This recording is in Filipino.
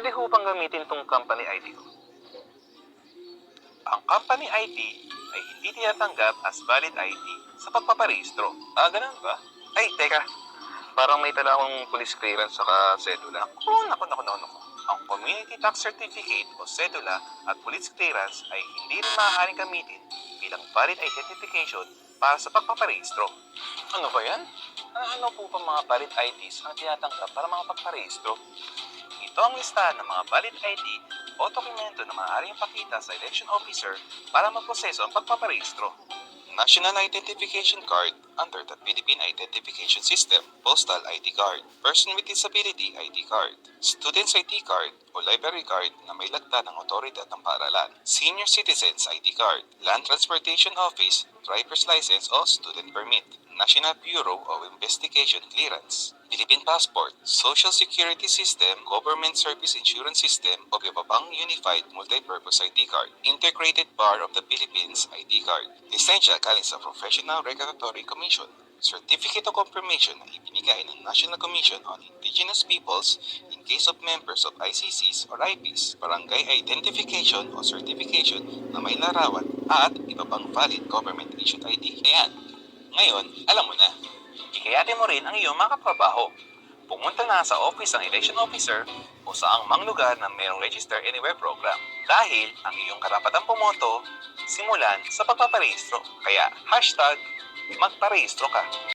Pwede ho bang gamitin tong company ID ko? Ang company ID ay hindi tinatanggap as valid ID sa pagpaparehistro. Ganun ba? Ay, teka. Parang may tala akong police clearance saka sedula. Naku. Ang Community Tax Certificate o sedula at police clearance ay hindi rin maaaring gamitin bilang valid identification para sa pagpaparehistro. Ano ba yan? Ano po ba mga valid IDs ang tinatanggap para mga pagparehistro? Ito ang listahan ng mga valid ID o dokumento na maaaring pakita sa election officer para magproseso ang pagpaparehistro. National Identification Card under the Philippine Identification System, Postal ID Card, Person with Disability ID Card, Student's ID Card o Library Card na may lagda ng otoridad ng paaralan, Senior Citizens ID Card, Land Transportation Office, Driver's License o Student Permit, National Bureau of Investigation Clearance, Philippine Passport, Social Security System, Government Service Insurance System o iba pang Unified Multipurpose ID Card, Integrated Bar of the Philippines ID Card, lisensya galing sa Professional Regulatory Commission, Certificate of Confirmation na ibinigay ng National Commission on Indigenous Peoples in case of members of ICCs or IPs, Barangay Identification o Certification na may larawan at iba pang valid government-issued ID. Ayan, ngayon, alam mo na. Ikayate mo rin ang iyong mga katrabaho. Pumunta na sa office ng election officer o saang mang lugar na mayroong Register Anywhere program. Dahil ang iyong karapatang pumoto, simulan sa pagpaparehistro. Kaya, #magparehistro ka.